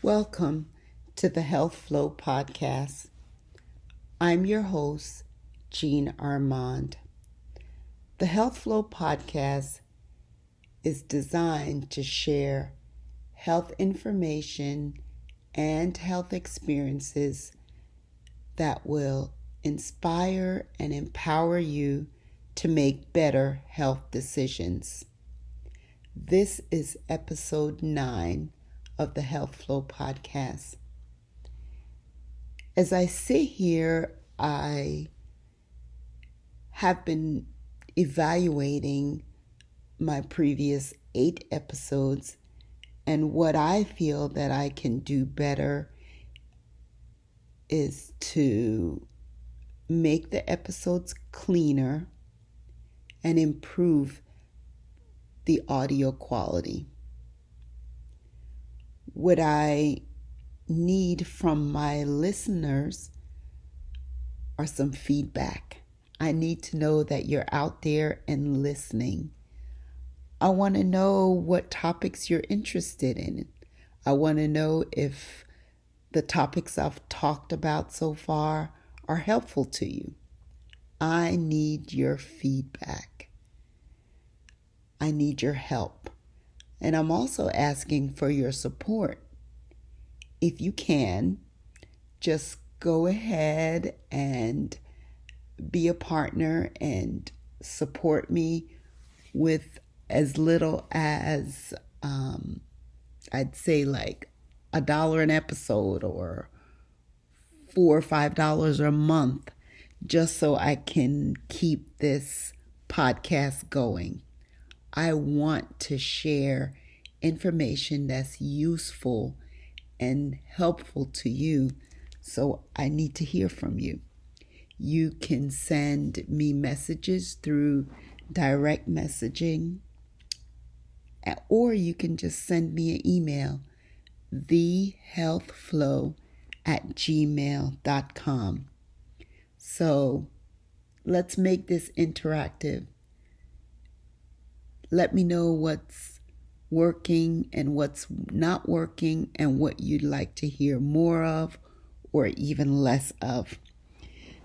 Welcome to the Health Flow Podcast. I'm your host, Jean Armand. The Health Flow Podcast is designed to share health information and health experiences that will inspire and empower you to make better health decisions. This is episode 9 of the Health Flow Podcast. As I sit here, I have been evaluating my previous 8 episodes and what I feel that I can do better is to make the episodes cleaner and improve the audio quality. What I need from my listeners are some feedback. I need to know that you're out there and listening. I want to know what topics you're interested in. I want to know if the topics I've talked about so far are helpful to you. I need your feedback. I need your help. And I'm also asking for your support. If you can, just go ahead and be a partner and support me with as little as, I'd say like $1 an episode or $4 or $5 a month, just so I can keep this podcast going. I want to share information that's useful and helpful to you, so I need to hear from you. You can send me messages through direct messaging, or you can just send me an email, thehealthflow@gmail.com. So let's make this interactive. Let me know what's working and what's not working and what you'd like to hear more of or even less of.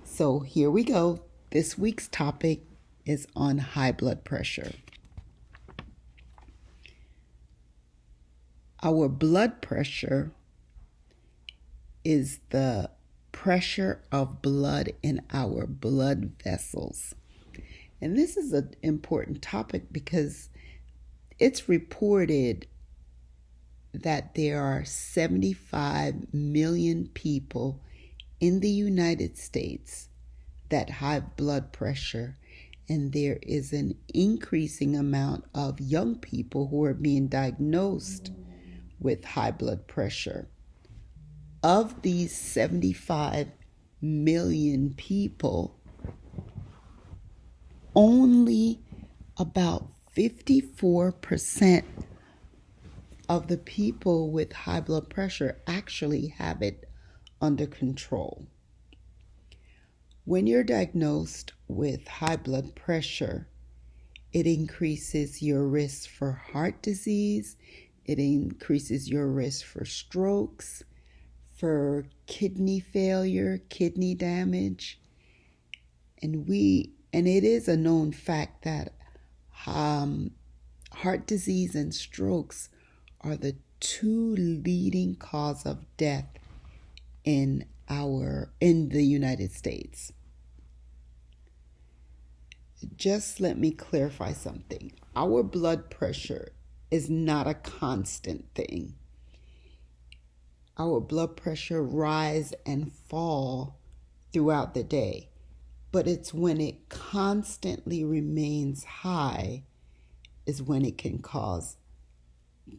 So here we go. This week's topic is on high blood pressure. Our blood pressure is the pressure of blood in our blood vessels. And this is an important topic because it's reported that there are 75 million people in the United States that have blood pressure, and there is an increasing amount of young people who are being diagnosed with high blood pressure. Of these 75 million people, only about 54% of the people with high blood pressure actually have it under control. When you're diagnosed with high blood pressure, it increases your risk for heart disease, it increases your risk for strokes, for kidney failure, kidney damage, and it is a known fact that heart disease and strokes are the 2 leading cause of death in the United States. Just let me clarify something. Our blood pressure is not a constant thing. Our blood pressure rise and fall throughout the day. But it's when it constantly remains high is when it can cause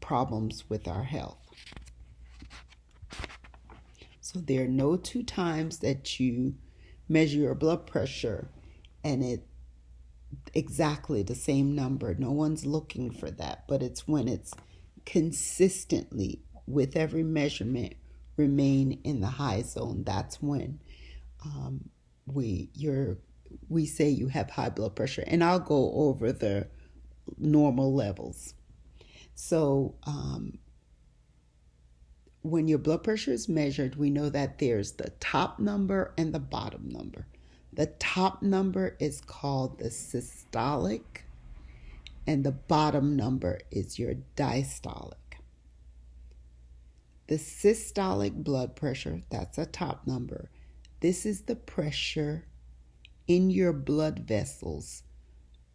problems with our health. So there are no 2 times that you measure your blood pressure and it's exactly the same number. No one's looking for that, but it's when it's consistently with every measurement remain in the high zone. That's when we say you have high blood pressure, and I'll go over the normal levels. So when your blood pressure is measured, we know that there's the top number and the bottom number. The top number is called the systolic, and the bottom number is your diastolic. The systolic blood pressure, that's a top number. This is the pressure in your blood vessels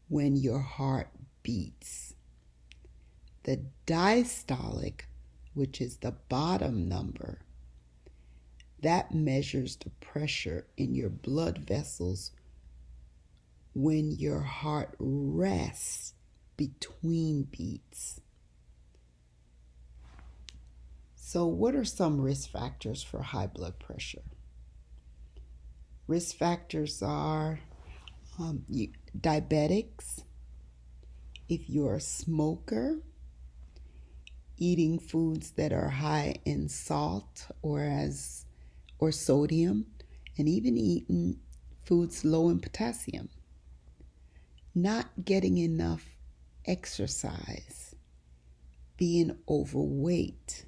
when your heart beats. The diastolic, which is the bottom number, that measures the pressure in your blood vessels when your heart rests between beats. So what are some risk factors for high blood pressure? Risk factors are diabetics, if you're a smoker, eating foods that are high in salt or sodium, and even eating foods low in potassium. Not getting enough exercise, being overweight,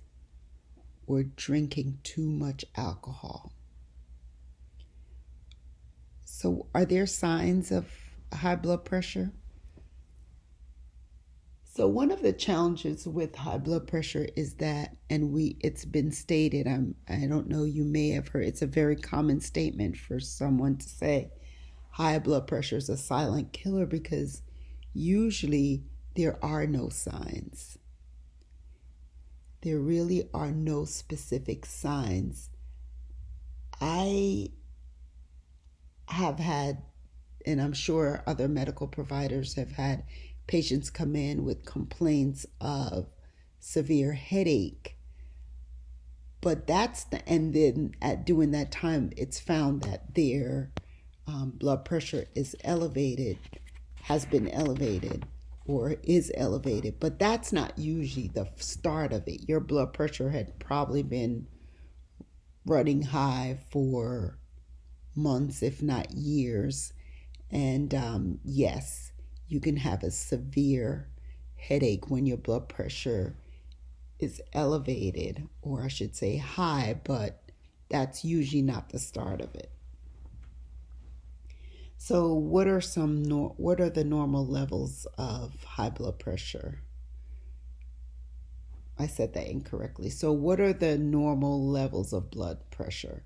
or drinking too much alcohol. So are there signs of high blood pressure? So one of the challenges with high blood pressure is that, and it's been stated, I don't know, you may have heard, it's a very common statement for someone to say high blood pressure is a silent killer, because usually there are no signs. There really are no specific signs. I have had, and I'm sure other medical providers have had, patients come in with complaints of severe headache. But then during that time, it's found that their blood pressure is elevated, has been elevated, or is elevated. But that's not usually the start of it. Your blood pressure had probably been running high for months, if not years. And yes, you can have a severe headache when your blood pressure is elevated, or I should say high, but that's usually not the start of it. So what are the normal levels of high blood pressure? I said that incorrectly. So what are the normal levels of blood pressure?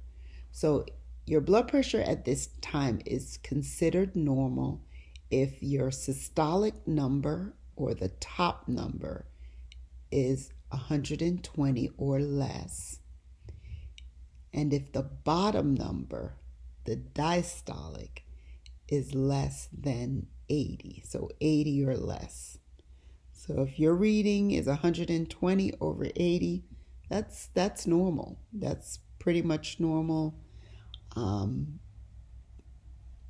So your blood pressure at this time is considered normal if your systolic number, or the top number, is 120 or less. And if the bottom number, the diastolic, is less than 80, so 80 or less. So if your reading is 120 over 80, that's normal. That's pretty much normal. And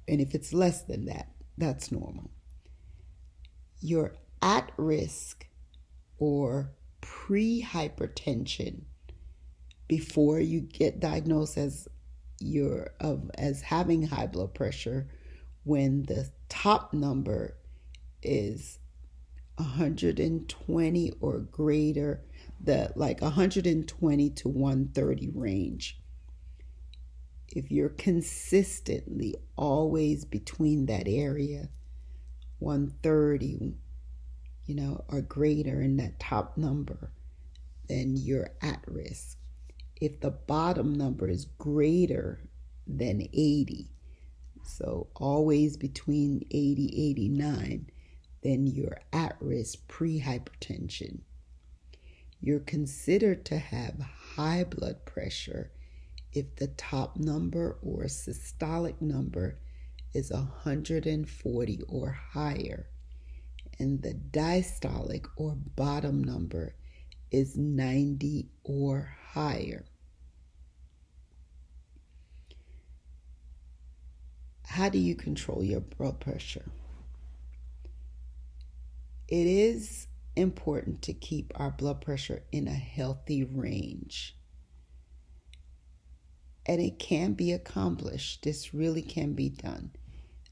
if it's less than that, that's normal. You're at risk, or pre-hypertension, before you get diagnosed as having high blood pressure, when the top number is 120 or greater, like 120 to 130 range. If you're consistently always between that area, 130, or greater in that top number, then you're at risk. If the bottom number is greater than 80, so always between 80, 89, then you're at risk pre-hypertension. You're considered to have high blood pressure if the top number or systolic number is 140 or higher, and the diastolic or bottom number is 90 or higher. How do you control your blood pressure? It is important to keep our blood pressure in a healthy range. And it can be accomplished. This really can be done.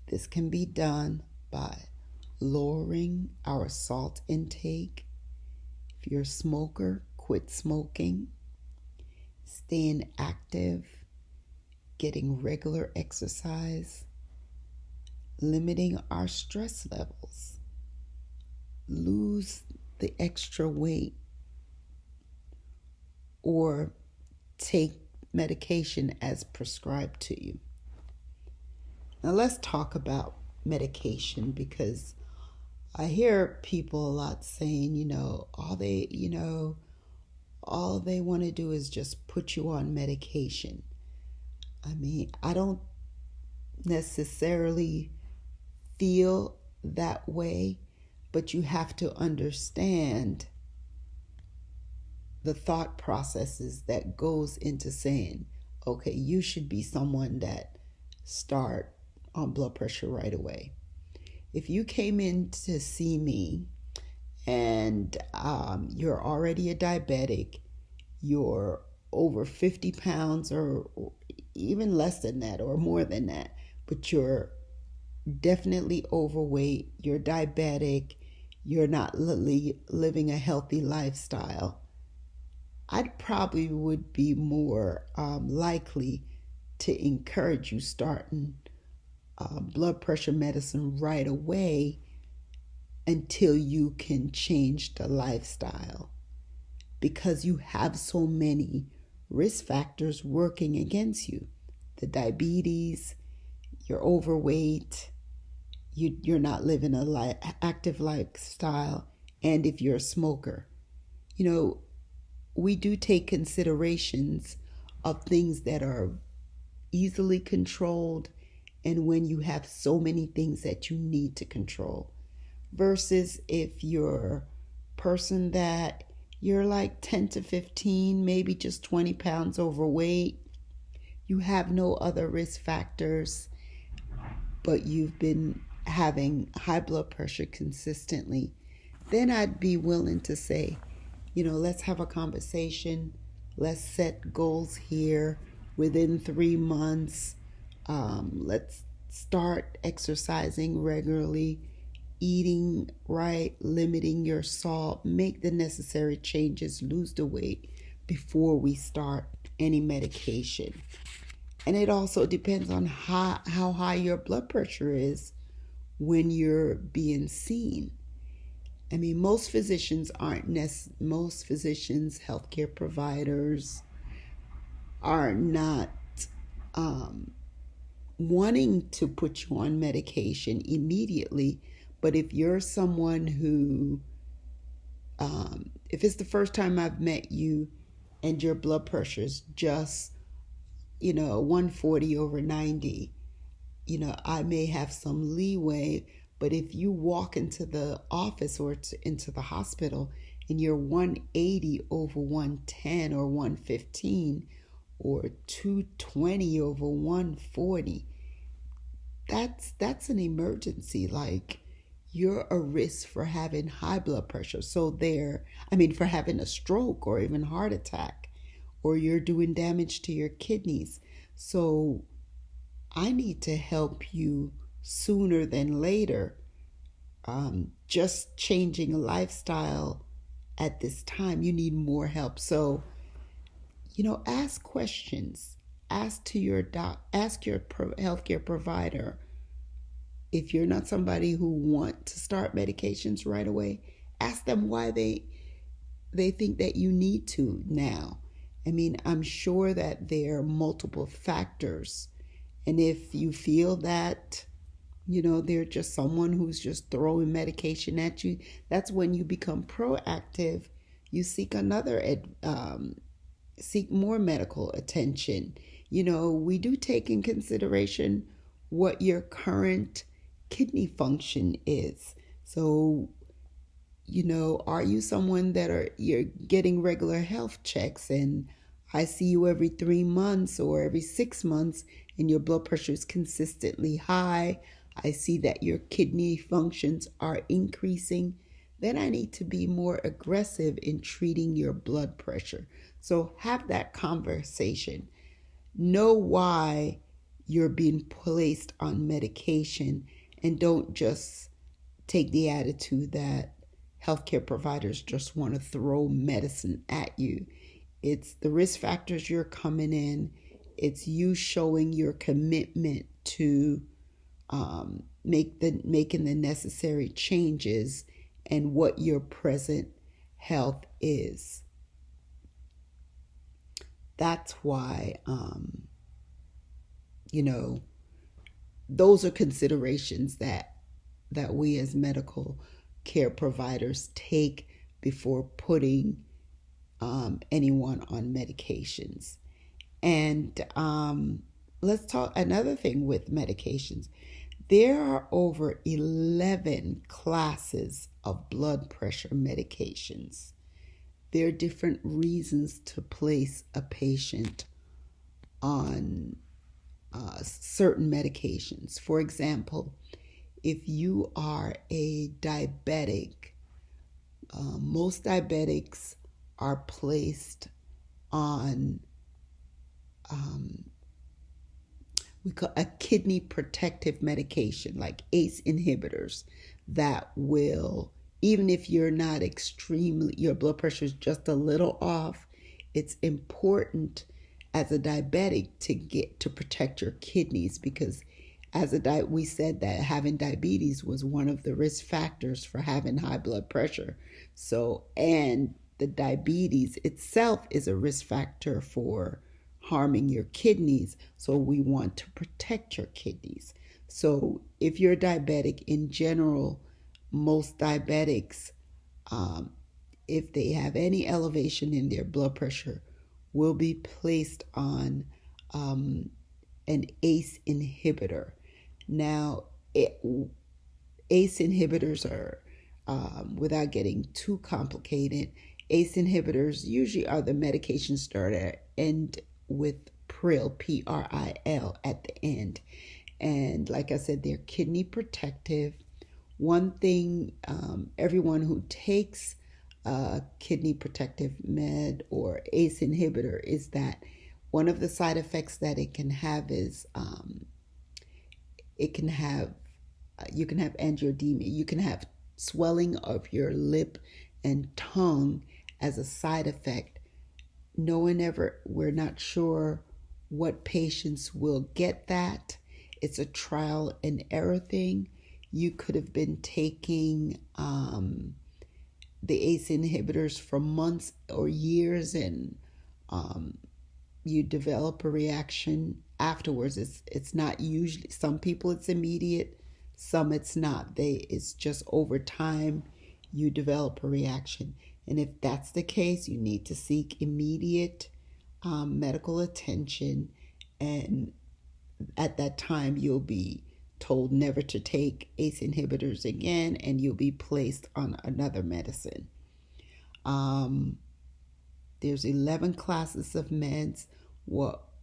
This can be done by lowering our salt intake. If you're a smoker, quit smoking. staying active, getting regular exercise, limiting our stress levels, lose the extra weight, or take medication as prescribed to you. Now let's talk about medication, because I hear people a lot saying, all they want to do is just put you on medication. I mean, I don't necessarily feel that way, but you have to understand the thought processes that goes into saying, okay, you should be someone that start on blood pressure right away. If you came in to see me and you're already a diabetic, you're over 50 pounds or even less than that or more than that, but you're definitely overweight, you're diabetic, you're not living a healthy lifestyle, I probably would be more likely to encourage you starting blood pressure medicine right away until you can change the lifestyle, because you have so many risk factors working against you. The diabetes, you're overweight, you're not living an active lifestyle, and if you're a smoker. We do take considerations of things that are easily controlled and when you have so many things that you need to control, versus if you're a person that you're like 10 to 15, maybe just 20 pounds overweight, you have no other risk factors, but you've been having high blood pressure consistently, then I'd be willing to say, let's have a conversation. Let's set goals here within 3 months. Let's start exercising regularly, eating right, limiting your salt, make the necessary changes, lose the weight before we start any medication. And it also depends on how high your blood pressure is when you're being seen. I mean, most physicians, healthcare providers are not wanting to put you on medication immediately. But if you're someone who, if it's the first time I've met you and your blood pressure is just, 140 over 90, I may have some leeway. But if you walk into the office or into the hospital and you're 180 over 110 or 115 or 220 over 140, that's an emergency. Like, you're a risk for having high blood pressure. So for having a stroke or even heart attack, or you're doing damage to your kidneys. So I need to help you sooner than later. Just changing a lifestyle at this time, you need more help. So, ask questions. Ask your healthcare provider. If you're not somebody who want to start medications right away, ask them why they think that you need to now. I mean, I'm sure that there are multiple factors. And if you feel that, they're just someone who's just throwing medication at you, that's when you become proactive. You seek seek more medical attention. We do take in consideration what your current kidney function is. So, are you someone that you're getting regular health checks, and I see you every 3 months or every 6 months and your blood pressure is consistently high. I see that your kidney functions are increasing. Then I need to be more aggressive in treating your blood pressure. So have that conversation. Know why you're being placed on medication, and don't just take the attitude that healthcare providers just want to throw medicine at you. It's the risk factors you're coming in. It's you showing your commitment to making the necessary changes and what your present health is. That's why, those are considerations that we as medical care providers take before putting anyone on medications. And let's talk another thing with medications. There are over 11 classes of blood pressure medications. There are different reasons to place a patient on certain medications. For example, if you are a diabetic, most diabetics are placed on we call a kidney protective medication like ACE inhibitors that will, even if you're not extremely, your blood pressure is just a little off, it's important as a diabetic to protect your kidneys, because as we said that having diabetes was one of the risk factors for having high blood pressure. So, and the diabetes itself is a risk factor for harming your kidneys. So we want to protect your kidneys. So if you're diabetic in general, most diabetics, if they have any elevation in their blood pressure, will be placed on an ACE inhibitor. Now, ACE inhibitors are, without getting too complicated, ACE inhibitors usually are the medication starter end with pril, P-R-I-L, at the end. And like I said, they're kidney protective. One thing, everyone who takes a kidney protective med or ACE inhibitor is that one of the side effects that it can have is you can have angioedema. You can have swelling of your lip and tongue as a side effect. We're not sure what patients will get that. It's a trial and error thing. You could have been taking the ACE inhibitors for months or years, and you develop a reaction afterwards. It's not usually, some people it's immediate, some it's not. It's just over time you develop a reaction. And if that's the case, you need to seek immediate medical attention. And at that time, you'll be told never to take ACE inhibitors again, and you'll be placed on another medicine. There's 11 classes of meds,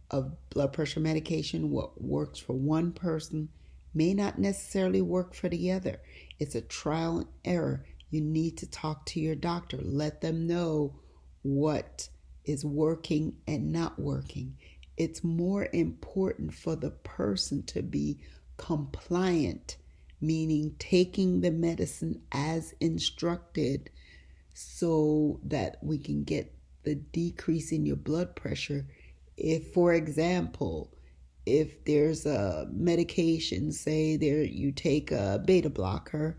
of blood pressure medication. What works for one person may not necessarily work for the other. It's a trial and error. You need to talk to your doctor. Let them know what is working and not working. It's more important for the person to be compliant, meaning taking the medicine as instructed, so that we can get the decrease in your blood pressure. If, for example, if there's a medication, say you take a beta blocker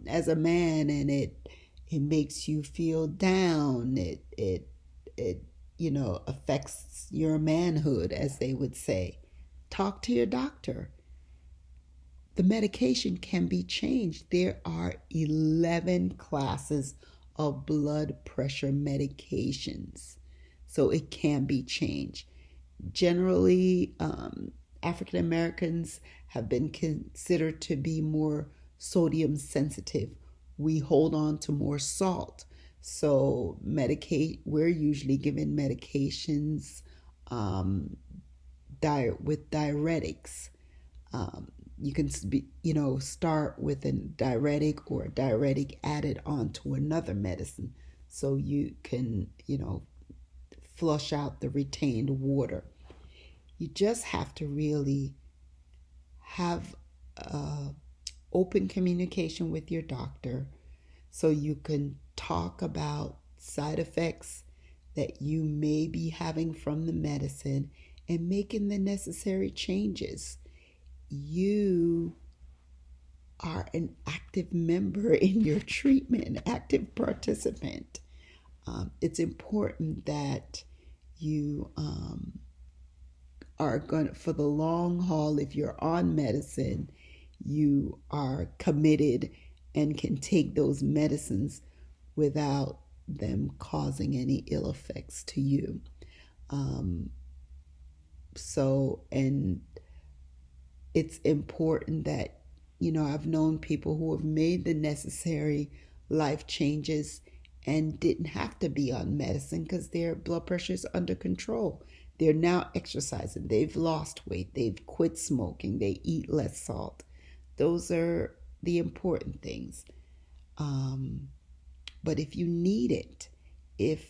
as a man, and it makes you feel down, it affects your manhood, as they would say, talk to your doctor. The medication can be changed. There are 11 classes of blood pressure medications, so it can be changed. Generally, African Americans have been considered to be more sodium sensitive. We hold on to more salt. So we're usually given medications with diuretics. You can start with a diuretic or a diuretic added onto another medicine, so you can flush out the retained water. You just have to really have open communication with your doctor, so you can talk about side effects that you may be having from the medicine and making the necessary changes. You are an active member in your treatment, an active participant. It's important that you are going for the long haul. If you're on medicine, you are committed and can take those medicines without them causing any ill effects to you. And it's important that, I've known people who have made the necessary life changes and didn't have to be on medicine because their blood pressure is under control. They're now exercising, they've lost weight, they've quit smoking, they eat less salt. Those are the important things. But if you need it, if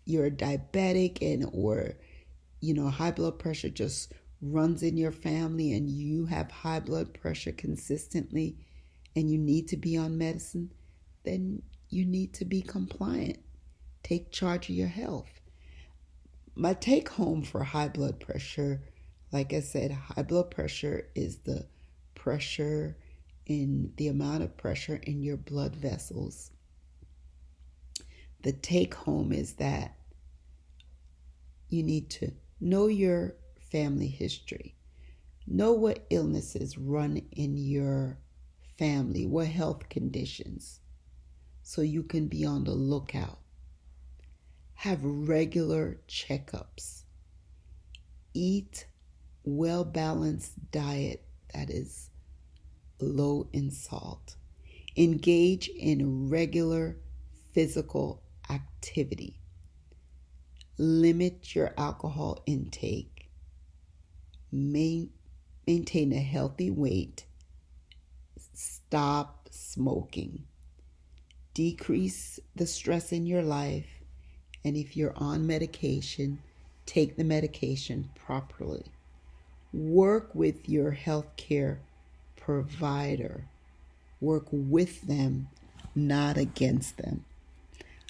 you're diabetic or high blood pressure just runs in your family and you have high blood pressure consistently and you need to be on medicine, then you need to be compliant. Take charge of your health. My take home for high blood pressure, like I said, high blood pressure is the pressure in the amount of pressure in your blood vessels. The take home is that you need to know your family history. Know what illnesses run in your family, what health conditions, so you can be on the lookout. Have regular checkups. Eat well-balanced diet that is low in salt. Engage in regular physical activity. Limit your alcohol intake. Maintain a healthy weight. Stop smoking. Decrease the stress in your life. And if you're on medication, take the medication properly. Work with your healthcare provider. Work with them, not against them.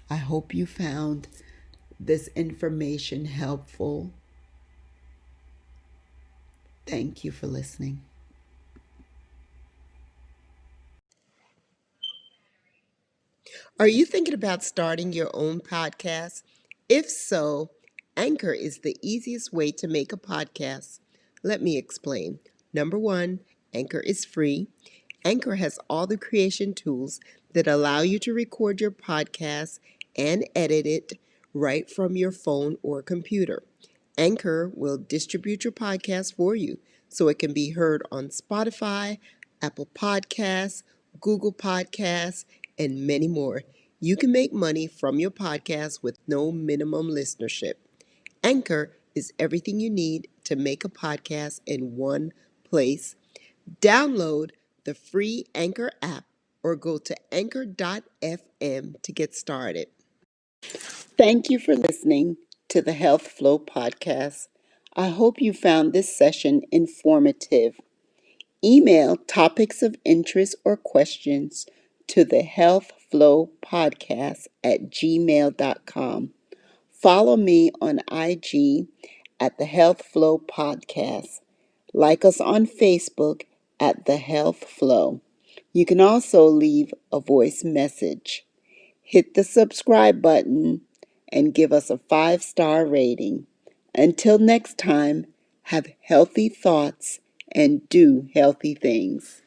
I hope you found this information helpful. Thank you for listening. Are you thinking about starting your own podcast? If so, Anchor is the easiest way to make a podcast. Let me explain. Number one, Anchor is free. Anchor has all the creation tools that allow you to record your podcast and edit it right from your phone or computer. Anchor will distribute your podcast for you so it can be heard on Spotify, Apple Podcasts, Google Podcasts, and many more. You can make money from your podcast with no minimum listenership. Anchor is everything you need to make a podcast in one place. Download the free Anchor app or go to anchor.fm to get started. Thank you for listening to the Health Flow podcast. I hope you found this session informative. Email topics of interest or questions to the Health Flow podcast at gmail.com. Follow me on IG at the Health Flow podcast. Like us on Facebook at the Health Flow. You can also leave a voice message. Hit the subscribe button and give us a 5-star rating. Until next time, have healthy thoughts and do healthy things.